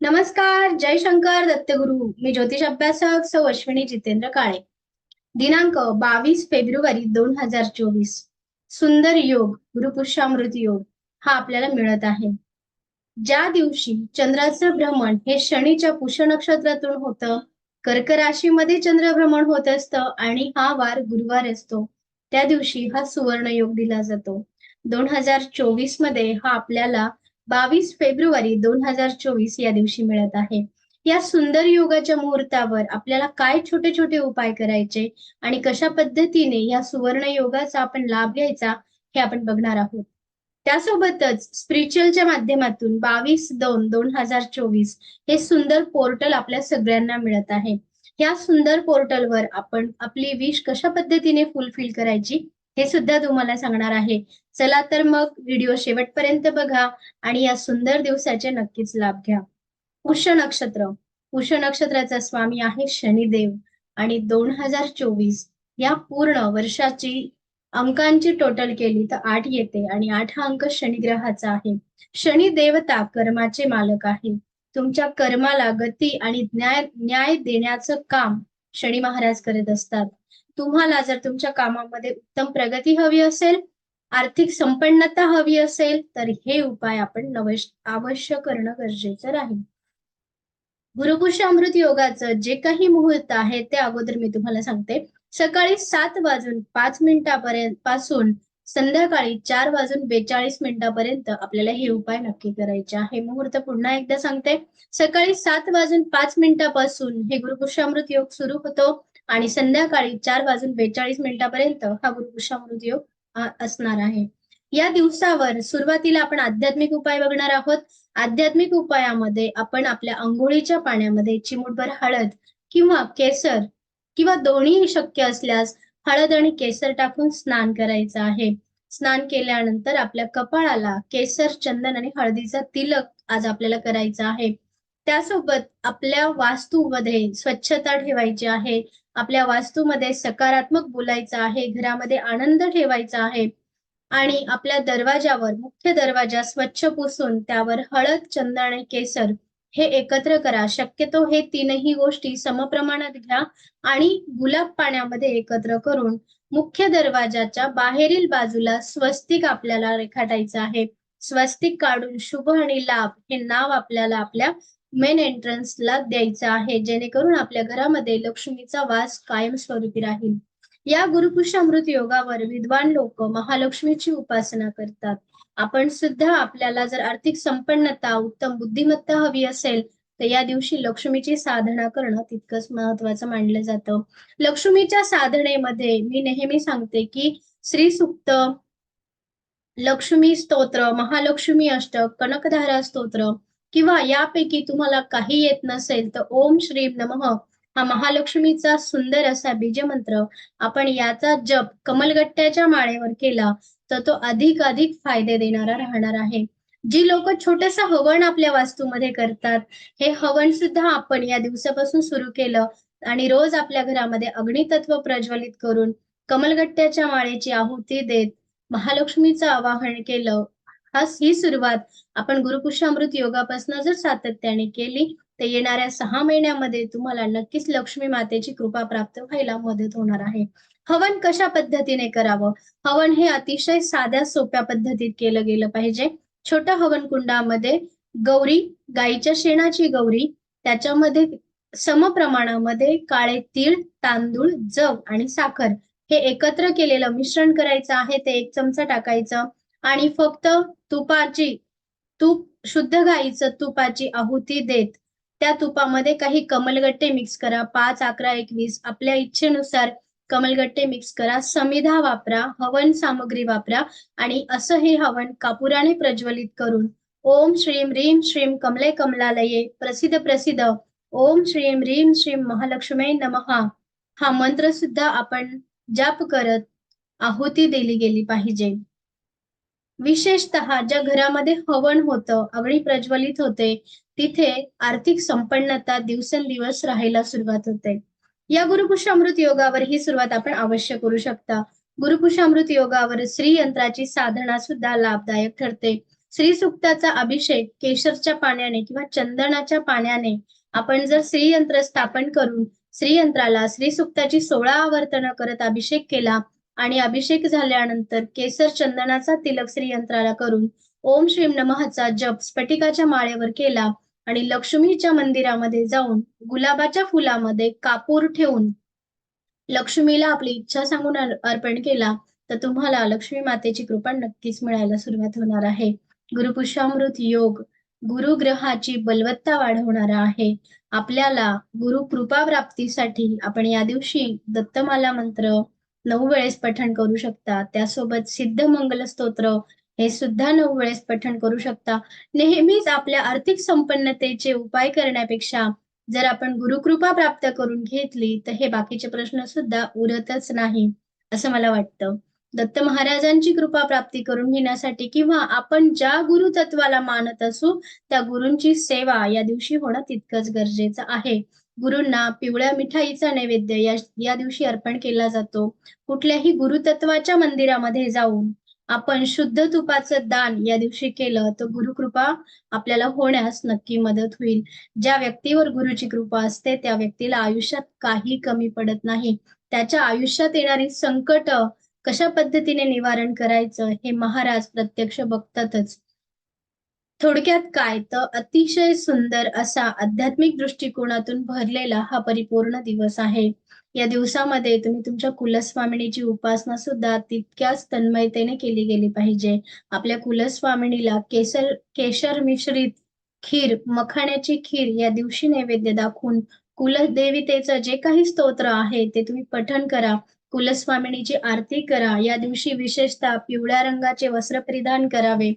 नमस्कार, जय शंकर दत्तगुरु. मी ज्योतिष अभ्यासक सौ अश्विनी जितेंद्र काळे. दिनांक 22 फेब्रुवारी 2024. सुंदर योग, गुरुपुष्यामृत योग हा आपल्याला मिळत आहे. ज्या दिवशी चंद्राचं भ्रमण हे शनीच्या पुष्य नक्षत्रातून होतं, कर्क राशीमध्ये चंद्रभ्रमण होत असतं आणि हा वार गुरुवार असतो. त्या दिवशी हा सुवर्ण योग दिला जातो. 2024 मध्ये हा आपल्याला 22 फेब्रुवारी 2024 या दिवशी मिळत आहे. या सुंदर योगाच्या मुहूर्तावर आपल्याला काय छोटे छोटे उपाय करायचे आणि कशा पद्धतीने या सुवर्ण योगाचा आपण लाभ घ्यायचा हे आपण बघणार आहोत. त्यासोबतच स्पिरिच्युअलच्या माध्यमातून 22/2/2024 हे सुंदर पोर्टल आपल्या सगळ्यांना मिळत आहे. या सुंदर पोर्टलवर आपण आपली विश कशा पद्धतीने फुलफिल करायची हे सुद्धा तुम्हाला सांगणार आहे. चला तर मग व्हिडिओ शेवटपर्यंत बघा आणि या सुंदर दिवसाचे नक्कीच लाभ घ्या. पुष्य नक्षत्र. पुष्य नक्षत्राचा स्वामी आहे शनिदेव आणि 2024 या पूर्ण वर्षाची अंकांची टोटल केली तर 8 येते आणि 8 हा अंक शनिग्रहाचा आहे. शनी देवता कर्माचे मालक आहे. तुमच्या कर्माला गती आणि न्याय देण्याचं काम शनी महाराज करत असतात. तुम्हाला जर तुमच्या कामामध्ये उत्तम प्रगती हवी असेल, आर्थिक संपन्नता हवी असेल तर हे उपाय आपण अवश्य करणं गरजेचं राहील. गुरुपुष्य अमृत योगाचं जे काही मुहूर्त आहे ते अगोदर मी तुम्हाला सांगते. सकाळी 7:05 पासून संध्याकाळी 4:42 आपल्याला हे उपाय नक्की करायचे आहे. मुहूर्त पुन्हा एकदा सांगते. सकाळी 7:05 पासून हे गुरुपुष्यामृत योग सुरू होतो आणि संध्याकाळी 4:42 हा गुरुपुष्यामृत योग असणार आहे. या दिवसावर सुरुवातीला आपण आध्यात्मिक उपाय बघणार आहोत. आध्यात्मिक उपायामध्ये आपण आपल्या अंघोळीच्या पाण्यामध्ये चिमूटभर हळद किंवा केसर किंवा दोन्ही शक्य असल्यास हळद आणि केसर टाकून स्नान करायचं आहे. स्नान केल्यानंतर आपल्या कपाळाला केसर, चंदन आणि हळदीचा तिलक आज आपल्याला करायचा आहे. त्यासोबत आपल्या वास्तूमध्ये स्वच्छता ठेवायची आहे. आपल्या वास्तूमध्ये सकारात्मक बोलायचं आहे. घरामध्ये आनंद ठेवायचा आहे आणि आपल्या दरवाजावर मुख्य दरवाजा स्वच्छ पुसून त्यावर हळद, चंदन आणि केसर हे एकत्र करा. शक्यतो हे तीनही गोष्टी समप्रमाणात घ्या आणि गुलाब पाण्यामध्ये एकत्र करून मुख्य दरवाजाच्या बाहेरील बाजूला स्वस्तिक आपल्याला रेखाटायचं आहे. स्वस्तिक काढून शुभ आणि लाभ हे नाव आपल्याला आपल्या मेन एंट्रन्सला द्यायचं आहे, जेणेकरून आपल्या घरामध्ये लक्ष्मीचा वास कायमस्वरूपी राहील. या गुरुपुष्यामृत योगावर विद्वान लोक महालक्ष्मीची उपासना करतात. आपण सुद्धा आपल्याला जर आर्थिक संपन्नता, उत्तम बुद्धिमत्ता हवी असेल तर या दिवशी लक्ष्मीची साधना करणं तितकंच महत्वाचं मानलं जातं. लक्ष्मीच्या साधनेमध्ये मी नेहमी सांगते की श्री सूक्त, लक्ष्मी स्तोत्र, महालक्ष्मी अष्टक, कनकधारा स्तोत्र किंवा यापैकी तुम्हाला काही येत नसेल तर ओम श्रीम नमः हा महालक्ष्मीचा सुंदर असा बीजमंत्र आपण याचा जप कमलगट्ट्याच्या माळेवर केला तर तो अधिक फायदे देणारा राहणार आहे. जी लोक छोटस हवन आपल्या वास्तूमध्ये करतात, हे हवन सुद्धा आपण या दिवसापासून सुरू केलं आणि रोज आपल्या घरामध्ये अग्नितत्व प्रज्वलित करून कमलगट्ट्याच्या माळेची आहुती देत महालक्ष्मीचं आवाहन केलं. ही सुरुवात आपण गुरुपुष्यामृत योगापासून जर सातत्याने केली तर येणाऱ्या 6 महिन्यामध्ये तुम्हाला नक्कीच लक्ष्मी मातेची कृपा प्राप्त व्हायला मदत होणार आहे. हवन कशा पद्धतीने करावं? हवन हे अतिशय साध्या सोप्या पद्धतीत केलं गेलं पाहिजे. छोट्या हवन कुंडामध्ये गौरी, गाईच्या शेणाची गौरी, त्याच्यामध्ये समप्रमाणामध्ये काळे तीळ, तांदूळ, जव आणि साखर हे एकत्र केलेलं मिश्रण करायचं आहे. ते 1 चमचा टाकायचं आणि फक्त तूप शुद्ध गाईचं तुपाची आहुती देत त्या तुपामध्ये काही कमलगट्टे मिक्स करा. 5, 11, 21 आपल्या इच्छेनुसार कमलगट्टे मिक्स करा. समिधा वापरा, हवन सामग्री वापरा आणि असं हे हवन कापुराने प्रज्वलित करून ओम श्रीम ह्रीम श्रीम कमले कमलालये प्रसिद्ध ओम श्रीम ह्रीम श्रीम महालक्ष्मी नमः हा मंत्र सुद्धा आपण जाप करत आहुती दिली गेली पाहिजे. विशेषतः ज्या घरामध्ये हवन होतं, अग्नी प्रज्वलित होते, तिथे आर्थिक संपन्नता दिवसेंदिवस राहायला सुरुवात होते. या गुरुपुष्यामृत योगावर ही सुरुवात आपण अवश्य करू शकता. गुरुपुष्यामृत योगावर श्री यंत्राची साधना सुद्धा लाभदायक ठरते. श्री सूक्ताचा अभिषेक केशरच्या पाण्याने किंवा चंदनाच्या पाण्याने आपण जर श्रीयंत्र स्थापन करून श्रीयंत्राला श्री सूक्ताची 16 आवर्तन करत अभिषेक केला आणि अभिषेक झाल्यानंतर केसर चंदनाचा तिलक श्रीयंत्राला करून ओम श्रीम नमःचा जप स्फटिकाच्या माळेवर केला आणि लक्ष्मीच्या मंदिरामध्ये जाऊन गुलाबाच्या फुलामध्ये कापूर ठेवून लक्ष्मीला आपली इच्छा सांगून अर्पण केला तर तुम्हाला लक्ष्मी मातेची कृपा नक्कीच मिळायला सुरुवात होणार आहे. गुरुपुष्यामृत योग गुरुग्रहाची बलवत्ता वाढवणारा आहे. आपल्याला गुरु कृपा प्राप्तीसाठी आपण या दिवशी दत्तमाला मंत्र 9 वेळेस पठण करू शकता. त्यासोबत सिद्ध मंगल स्तोत्र हे सुद्धा 9 वेळेस पठण करू शकता. नेहमीच आपल्या आर्थिक संपन्नतेचे उपाय करण्यापेक्षा जर आपण गुरुकृपा प्राप्त करून घेतली तर हे बाकीचे प्रश्न सुद्धा उरतच नाही असं मला वाटतं. दत्त महाराजांची कृपा प्राप्ती करून घेण्यासाठी किंवा आपण ज्या गुरु तत्वाला मानत असू त्या गुरूंची सेवा या दिवशी होणं तितकंच गरजेचं आहे. गुरूंना पिवळ्या मिठाईचा नैवेद्य या दिवशी अर्पण केला जातो. कुठल्याही गुरुतत्वाच्या मंदिरामध्ये जाऊन आपण शुद्ध तुपाचं दान या दिवशी केलं तर गुरुकृपा आपल्याला होण्यास नक्की मदत होईल. ज्या व्यक्तीवर गुरुची कृपा असते त्या व्यक्तीला आयुष्यात काही कमी पडत नाही. त्याच्या आयुष्यात येणारी संकट कशा पद्धतीने निवारण करायचं हे महाराज प्रत्यक्ष बघतातच. थोडक्यात काय तर अतिशय सुंदर असा आध्यात्मिक दृष्टिकोनातून भरलेला हा परिपूर्ण दिवस आहे. या दिवसामध्ये तुम्ही तुमच्या कुलस्वामिनीची उपासना सुद्धा तितक्याच तन्मयतेने केली गेली पाहिजे. आपल्या कुलस्वामिनीला केशर मिश्रित खीर, मखाण्याची खीर या दिवशी नैवेद्य दाखवून कुलदेवतेचं जे काही स्तोत्र आहे ते तुम्ही पठण करा. कुलस्वामिनीची आरती करा. या दिवशी विशेषतः पिवळ्या रंगाचे वस्त्र परिधान करावे.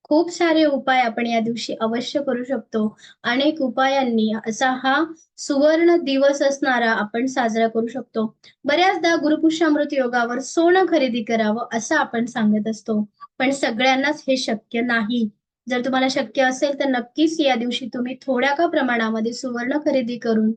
खूप सारे उपाय आपण या दिवशी अवश्य करू शकतो. अनेक उपायांनी असा हा सुवर्ण दिवस असणारा आपण साजरा करू शकतो. बऱ्याचदा गुरुपुष्यामृत योगावर सोनं खरेदी करावं असं आपण सांगत असतो, पण सगळ्यांनाच हे शक्य नाही. जर तुम्हाला शक्य असेल तर नक्कीच या दिवशी तुम्ही थोड्या का प्रमाणामध्ये सुवर्ण खरेदी करून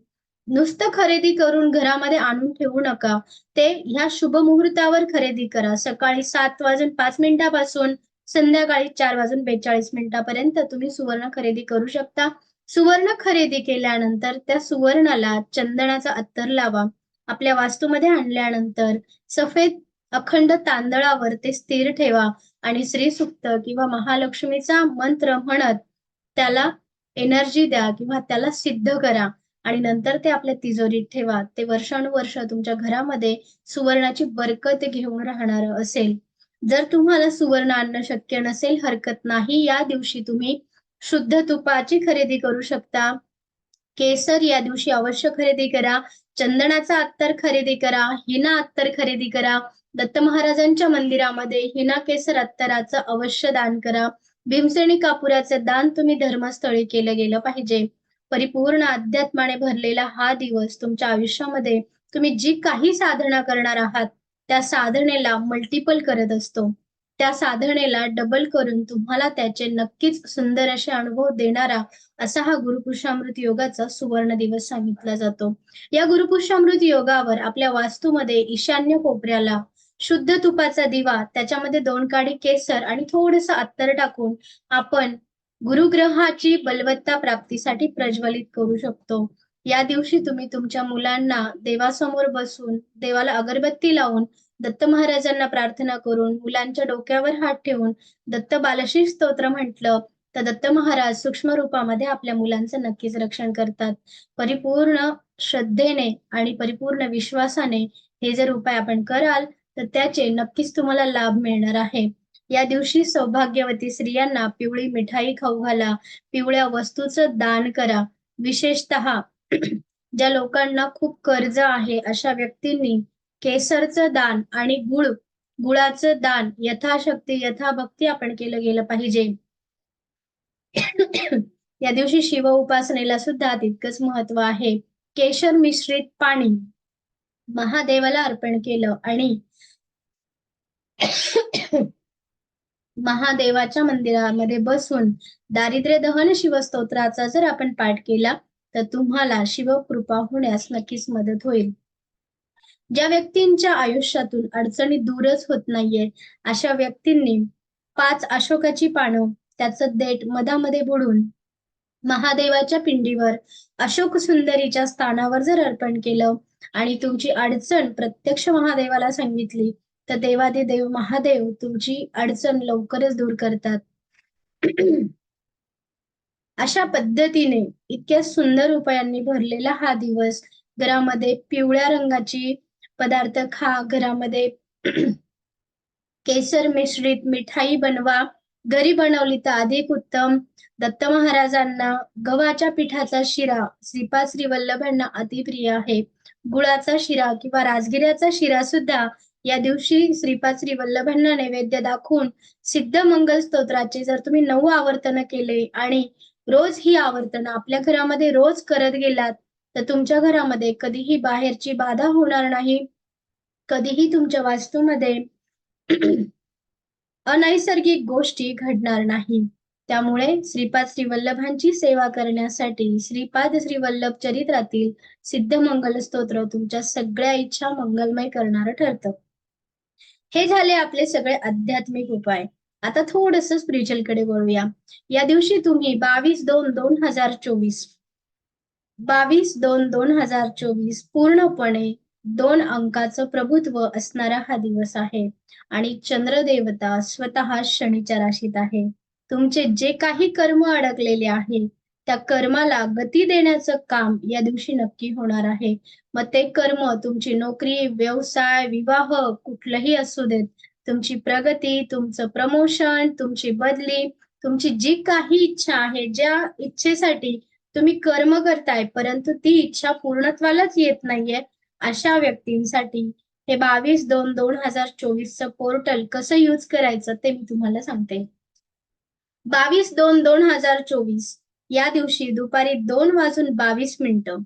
नुसतं खरेदी करून घरामध्ये आणून ठेवू नका. ते ह्या शुभ मुहूर्तावर खरेदी करा. सकाळी 7:05 संध्याकाळी 4:42 तुम्ही सुवर्ण खरेदी करू शकता. सुवर्ण खरेदी केल्यानंतर त्या सुवर्णाला चंदनाचा अत्तर लावा. आपल्या वास्तूमध्ये आणल्यानंतर सफेद अखंड तांदळावर ते स्थिर ठेवा आणि श्रीसूक्त किंवा महालक्ष्मीचा मंत्र म्हणत त्याला एनर्जी द्या किंवा त्याला सिद्ध करा आणि नंतर ते आपल्या तिजोरीत ठेवा. ते वर्षानुवर्ष तुमच्या घरामध्ये सुवर्णाची बरकत घेऊन राहणार असेल. जर तुम्हाला सुवर्ण आणणं शक्य नसेल हरकत नाही. या दिवशी तुम्ही शुद्ध तुपाची खरेदी करू शकता. केसर या दिवशी अवश्य खरेदी करा. चंदनाचा अत्तर खरेदी करा. हिना अत्तर खरेदी करा. दत्त महाराजांच्या मंदिरामध्ये हिना केसर अत्तराचं अवश्य दान करा. भीमसेनी कापुराचे दान तुम्ही धर्मस्थळी केलं गेलं पाहिजे. परिपूर्ण अध्यात्माने भरलेला हा दिवस तुमच्या आयुष्यामध्ये तुम्ही जी काही साधना करणार आहात त्या साधनेला मल्टिपल करत असतो. त्या साधनेला डबल करून तुम्हाला त्याचे नक्कीच सुंदर असे अनुभव देणारा असा हा गुरुपुष्यामृत योगाचा सुवर्ण दिवस सांगितला जातो. या गुरुपुष्यामृत योगावर आपल्या वास्तूमध्ये ईशान्य कोपऱ्याला शुद्ध तुपाचा दिवा, त्याच्यामध्ये 2 काडी केसर आणि थोडंसं अत्तर टाकून आपण गुरुग्रहाची बलवत्ता प्राप्तीसाठी प्रज्वलित करू शकतो. या दिवशी तुम्ही तुमच्या मुलांना देवासमोर बसून देवाला अगरबत्ती लावून दत्त महाराजांना प्रार्थना करून मुलांच्या डोक्यावर हात ठेवून दत्त बालश्री स्तोत्र म्हटलं तर दत्त महाराज सूक्ष्म रूपामध्ये आपल्या मुलांचं नक्कीच रक्षण करतात. परिपूर्ण श्रद्धेने आणि परिपूर्ण विश्वासाने हे जर उपाय आपण कराल तर त्याचे नक्कीच तुम्हाला लाभ मिळणार आहे. या दिवशी सौभाग्यवती स्त्रियांना पिवळी मिठाई खाऊ घाला. पिवळ्या वस्तूचं दान करा. विशेषतः ज्या लोकांना खूप कर्ज आहे अशा व्यक्तींनी केसरचं दान आणि गुळाचं दान यथाशक्ती यथाभक्ती आपण केलं गेलं पाहिजे. या दिवशी शिव उपासनेला सुद्धा तितकंच महत्व आहे. केशर मिश्रित पाणी महादेवाला अर्पण केलं आणि महादेवाच्या मंदिरामध्ये बसून दारिद्र्य दहन शिवस्तोत्राचा जर आपण पाठ केला तर तुम्हाला शिवकृपा होण्यास नक्कीच मदत होईल. ज्या व्यक्तींच्या आयुष्यातून अडचणी दूरच होत नाहीये अशा व्यक्तींनी 5 अशोकाची पानं त्याचं देठ मधामध्ये बुडून महादेवाच्या पिंडीवर अशोक सुंदरीच्या स्थानावर जर अर्पण केलं आणि तुमची अडचण प्रत्यक्ष महादेवाला सांगितली तर देवादिदेव महादेव तुमची अडचण लवकरच दूर करतात. अशा पद्धतीने इतक्या सुंदर उपायांनी भरलेला हा दिवस, घरामध्ये पिवळ्या रंगाची पदार्थ खा, घरामध्ये केसर मिश्रित मिठाई बनवा, घरी बनवली तर अधिक उत्तम. दत्त महाराजांना गव्हाच्या पिठाचा शिरा श्रीपाद श्री वल्लभांना अतिप्रिय आहे. गुळाचा शिरा किंवा राजगिऱ्याचा शिरा सुद्धा या दिवशी श्रीपाद श्री वल्लभांना नैवेद्य दाखवून सिद्ध मंगल स्तोत्राचे जर तुम्ही 9 आवर्तन केले आणि रोज ही आवर्तन आपल्या घरामध्ये रोज करत गेलात तर तुमच्या घरामध्ये कधीही बाहेरची बाधा होणार नाही. कधीही तुमच्या वास्तूमध्ये अनैसर्गिक गोष्टी घडणार नाही. त्यामुळे श्रीपाद श्री वल्लभांची सेवा करण्यासाठी श्रीपाद श्री वल्लभ चरित्रातील सिद्ध मंगल स्तोत्र तुमच्या सगळ्या इच्छा मंगलमय करणारं ठरतं. हे झाले आपले सगळे आध्यात्मिक उपाय. आता थोडस स्पिरिच्युअल कडे वळूया. या दिवशी तुम्ही 22/2/2024 22/2/2024 पूर्णपणे 2 अंकाचं प्रभुत्व असणारा हा दिवस आहे आणि चंद्रदेवता स्वतः शनीच्या राशीत आहे. तुमचे जे काही कर्म अडकलेले आहे त्या कर्माला गती देण्याचं काम या दिवशी नक्की होणार आहे. मग ते कर्म तुमची नोकरी, व्यवसाय, विवाह कुठलंही असू देत, तुमची प्रगती, तुमचं प्रमोशन, तुमची बदली, तुमची जी काही इच्छा आहे, ज्या इच्छेसाठी तुम्ही कर्म करताय परंतु ती इच्छा पूर्णत्वालाच येत नाहीये, अशा व्यक्तींसाठी हे 22/2/2024 चं पोर्टल कसं यूज करायचं ते मी तुम्हाला सांगते. 22/2/2024 या दिवशी दुपारी 2:22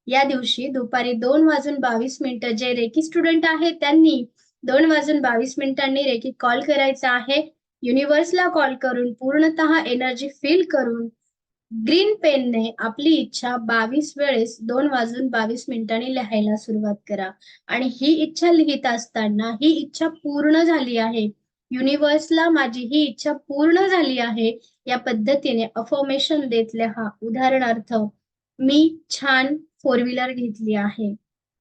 या दिवशी दुपारी 2:22 जे रेकी स्टुडंट आहेत त्यांनी 2:22 रेकी कॉल करायचा आहे. युनिव्हर्सला कॉल करून पूर्णतः एनर्जी फील करून ग्रीन पेनने आपली इच्छा 22 वेळेस 2:22 लिहायला सुरुवात करा. आणि ही इच्छा लिहित असताना ही इच्छा पूर्ण झाली आहे, युनिव्हर्सला माझी ही इच्छा पूर्ण झाली आहे या पद्धतीने अफर्मेशन देत लिहा. उदाहरणार्थ, मी छान 4 व्हीलर घेतली आहे,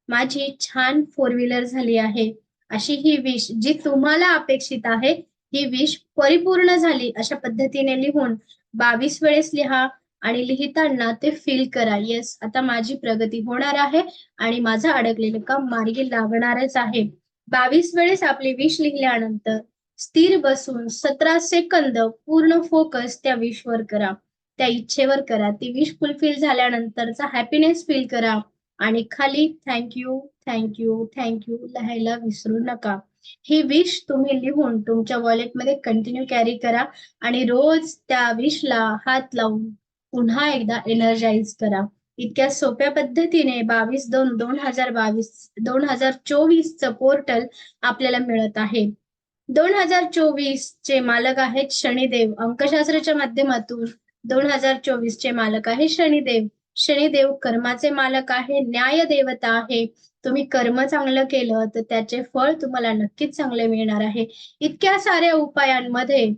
माझी छान 4 व्हीलर झाली आहे, अशी ही विश जी तुम्हाला अपेक्षित आहे ही विश परिपूर्ण झाली अशा पद्धतीने लिहून 22 वेळेस लिहा आणि लिहिताना ते फील करा. येस, आता माझी प्रगती होणार आहे आणि माझं अडकलेलं काम मार्गी लागणारच आहे. 22 वेळेस आपली विश लिहिल्यानंतर स्थिर बसून 17 सेकंद पूर्ण फोकस त्या विशवर करा, त्या इच्छेवर करा. ती विश फुलफिल झाल्यानंतरचा हॅपीनेस फील करा आणि खाली थँक्यू थँक्यू थँक्यू लिहायला विसरू नका. ही विश तुम्ही लिहून तुमच्या वॉलेटमध्ये कंटिन्यू कॅरी करा आणि रोज त्या विशला हात लावून पुन्हा एकदा एनर्जाइज करा. इतक्या सोप्या पद्धतीने 22/2/2024 चं पोर्टल आपल्याला मिळत आहे. 2024 चे मालक आहेत शनिदेव. अंकशास्त्राच्या माध्यमातून 2024 चे मालक आहे शनिदेव. शनिदेव कर्माचे मालक आहे, न्याय देवता आहे. तुम्ही कर्म चांगलं केलं तर त्याचे फळ तुम्हाला नक्कीच चांगले मिळणार आहे. इतक्या साऱ्या उपायांमध्ये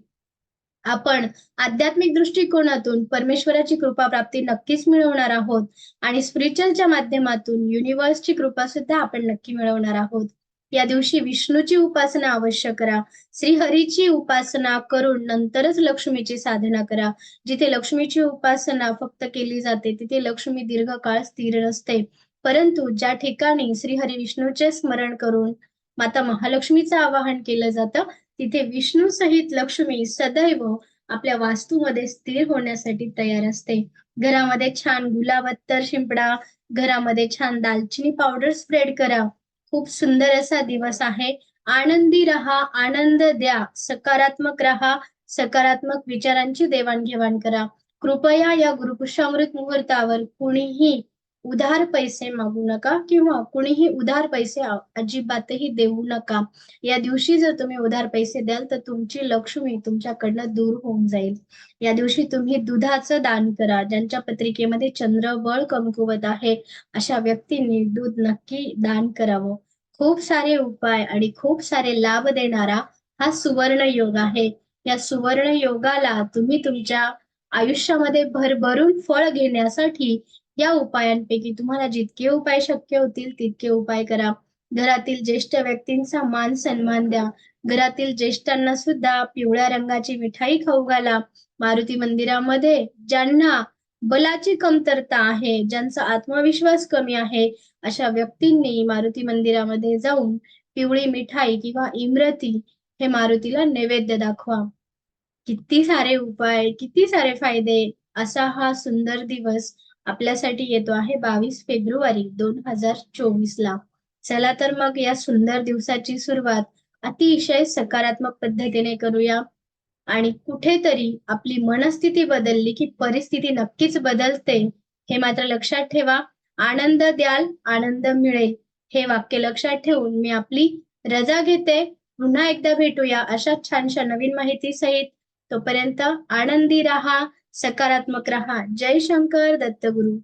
आपण आध्यात्मिक दृष्टिकोनातून परमेश्वराची कृपा प्राप्ती नक्कीच मिळवणार आहोत आणि स्पिरिच्युअलच्या माध्यमातून युनिव्हर्सची कृपा सुद्धा आपण नक्की मिळवणार आहोत. या दिवशी विष्णूची उपासना अवश्य करा. श्रीहरीची उपासना करून नंतरच लक्ष्मीची साधना करा. जिथे लक्ष्मीची उपासना फक्त केली जाते तिथे लक्ष्मी दीर्घकाळ स्थिर नसते, परंतु ज्या ठिकाणी श्रीहरी विष्णूचे स्मरण करून माता महालक्ष्मीचं आवाहन केलं जातं तिथे विष्णू सहित लक्ष्मी सदैव आपल्या वास्तूमध्ये स्थिर होण्यासाठी तयार असते. घरामध्ये छान गुलाब अत्तर शिंपडा, घरामध्ये छान दालचिनी पावडर स्प्रेड करा. खूप सुंदर असा दिवस आहे. आनंदी राहा, आनंद द्या, सकारात्मक राहा, सकारात्मक विचारांची देवाणघेवाण करा. कृपया या गुरुपुष्यामृत मुहूर्तावर कुणीही उधार पैसे मागू नका किंवा कुणीही उधार पैसे अजिबातही देऊ नका. या दिवशी जर तुम्ही उधार पैसे द्याल तर तुमची लक्ष्मी तुमच्याकडनं दूर होऊन जाईल. या दिवशी तुम्ही दुधाचं दान करा. ज्यांच्या पत्रिकेमध्ये चंद्र बळ कमकुवत आहे अशा व्यक्तींनी दूध नक्की दान करावं. खूप सारे उपाय आणि खूप सारे लाभ देणारा हा सुवर्ण योग आहे. या सुवर्ण योगाला तुम्ही तुमच्या आयुष्यामध्ये भरभरून फळ घेण्यासाठी या उपायांपैकी तुम्हाला जितके उपाय शक्य होतील तितके उपाय करा. घरातील ज्येष्ठ व्यक्तींचा मान सन्मान द्या. घरातील ज्येष्ठांना सुद्धा पिवळ्या रंगाची मिठाई खाऊ घाला. मारुती मंदिरामध्ये ज्यांना बलाची कमतरता आहे, ज्यांचा आत्मविश्वास कमी आहे, अशा व्यक्तींनी मारुती मंदिरामध्ये जाऊन पिवळी मिठाई किंवा इमरती हे मारुतीला नैवेद्य दाखवा. किती सारे उपाय, किती सारे फायदे. असा हा सुंदर दिवस आपल्यासाठी येतो आहे 22 फेब्रुवारी 2024 ला. चला तर मग या सुंदर दिवसाची सुरुवात अतिशय सकारात्मक पद्धतीने करूया. आणि कुठेतरी आपली मनस्थिती बदलली की परिस्थिती नक्कीच बदलते, हे मात्र लक्षात ठेवा. आनंद द्याल, आनंद मिळेल. हे वाक्य लक्षात ठेवून मी आपली रजा घेते. पुन्हा एकदा भेटूया अशाच छानशा नवीन माहिती सहित. तोपर्यंत आनंदी राहा, सकारात्मक राहा. जय शंकर दत्तगुरु.